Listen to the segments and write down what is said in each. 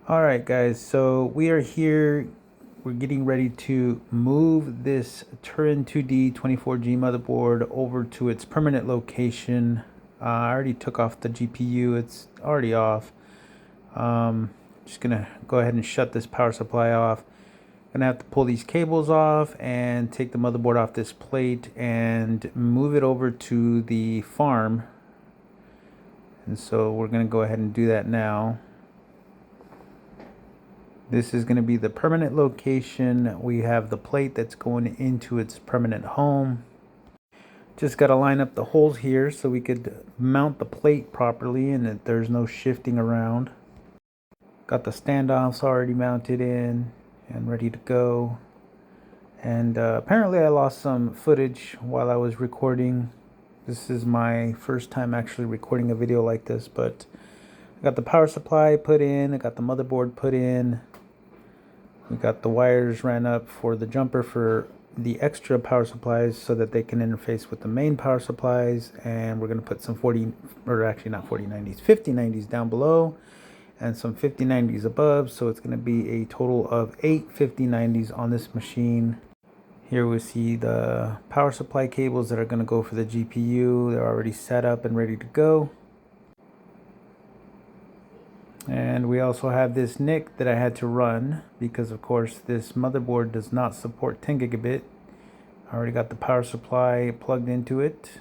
All right, guys, so we are here. We're getting ready to move this TURIN2D24G motherboard over to its permanent location. I already took off the GPU. It's already off. Just gonna go ahead and shut this power supply off. Gonna have to pull these cables off and take the motherboard off this plate and move it over to the farm. And so we're gonna go ahead and do that now. This is going to be the permanent location. We have the plate that's going into its permanent home. Just got to line up the holes here so we could mount the plate properly and that there's no shifting around. Got the standoffs already mounted in and ready to go. And apparently I lost some footage while I was recording. This is my first time actually recording a video like this, but I got the power supply put in, I got the motherboard put in. We got the wires ran up for the jumper for the extra power supplies so that they can interface with the main power supplies, and we're going to put some 5090s down below and some 5090s above, so it's going to be a total of 8 5090s on this machine. Here we see the power supply cables that are going to go for the GPU. They're already set up and ready to go. And we also have this NIC that I had to run because, of course, this motherboard does not support 10 gigabit. I already got the power supply plugged into it.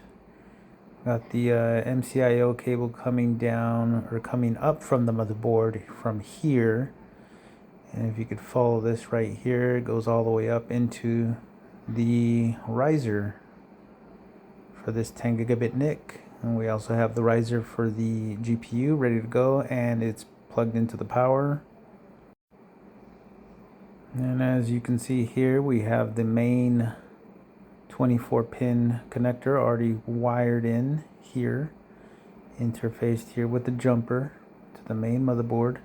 Got the MCIO cable coming down or coming up from the motherboard from here. And if you could follow this right here, it goes all the way up into the riser for this 10 gigabit NIC. And we also have the riser for the GPU ready to go, and it's plugged into the power. And as you can see here, we have the main 24-pin connector already wired in here, interfaced here with the jumper to the main motherboard.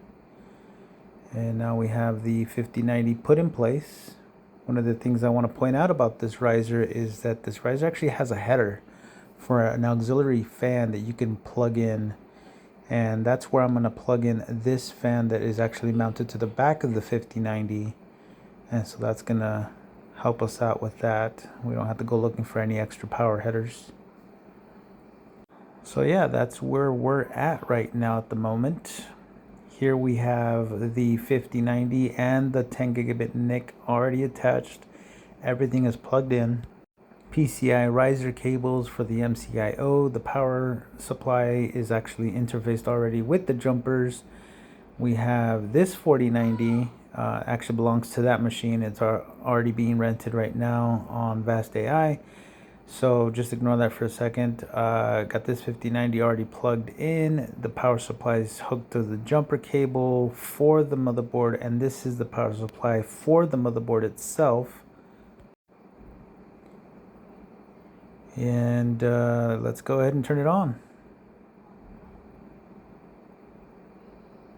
And now we have the 5090 put in place. One of the things I want to point out about this riser is that this riser actually has a header for an auxiliary fan that you can plug in, and that's where I'm going to plug in this fan that is actually mounted to the back of the 5090, and so that's going to help us out with that. We don't have to go looking for any extra power headers. So yeah, that's where we're at right now at the moment. Here we have the 5090 and the 10 gigabit NIC already attached. Everything is plugged in. PCI riser cables for the MCIO. The power supply is actually interfaced already with the jumpers. We have this 4090 actually belongs to that machine. It's already being rented right now on Vast AI. So just ignore that for a second. Got this 5090 already plugged in. The power supply is hooked to the jumper cable for the motherboard, and this is the power supply for the motherboard itself. And let's go ahead and turn it on.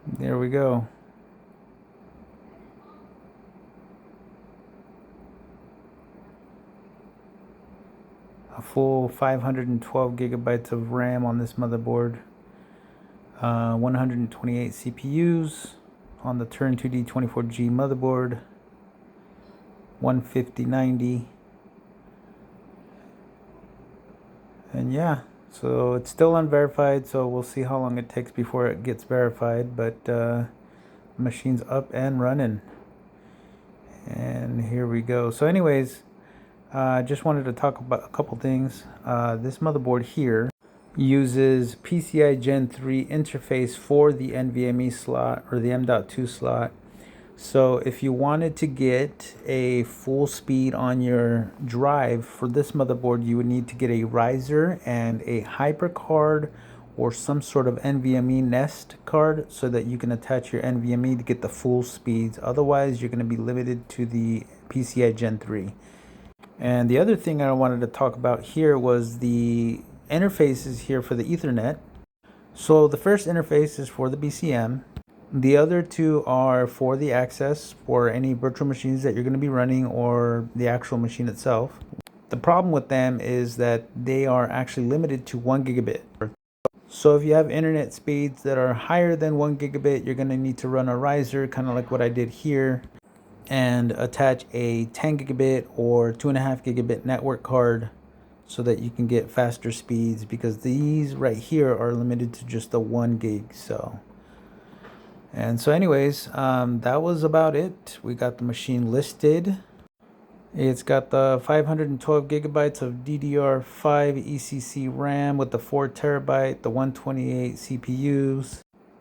There we go. A full 512 gigabytes of RAM on this motherboard. 128 CPUs on the TURIN2D24G motherboard. 15090. And yeah, so it's still unverified, so we'll see how long it takes before it gets verified, but the machine's up and running. And here we go. So anyways, just wanted to talk about a couple things. This motherboard here uses PCI Gen 3 interface for the NVMe slot or the M.2 slot. So if you wanted to get a full speed on your drive for this motherboard, you would need to get a riser and a hyper card or some sort of NVMe nest card so that you can attach your NVMe to get the full speeds. Otherwise, you're going to be limited to the PCI Gen 3. And the other thing I wanted to talk about here was the interfaces here for the Ethernet. So the first interface is for the BCM. The other two are for the access for any virtual machines that you're going to be running or the actual machine itself. The problem with them is that they are actually limited to 1 gigabit. So if you have internet speeds that are higher than 1 gigabit, you're going to need to run a riser, kind of like what I did here, and attach a 10 gigabit or 2.5 gigabit network card so that you can get faster speeds, because these right here are limited to just the 1 gig. So anyways, that was about it. We got the machine listed. It's got the 512 gigabytes of DDR5 ECC RAM with the 4 terabyte, the 128 CPUs.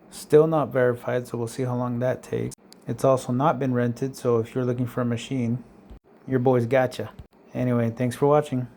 Still not verified, so we'll see how long that takes. It's also not been rented, so if you're looking for a machine, your boy's gotcha. Anyway, thanks for watching.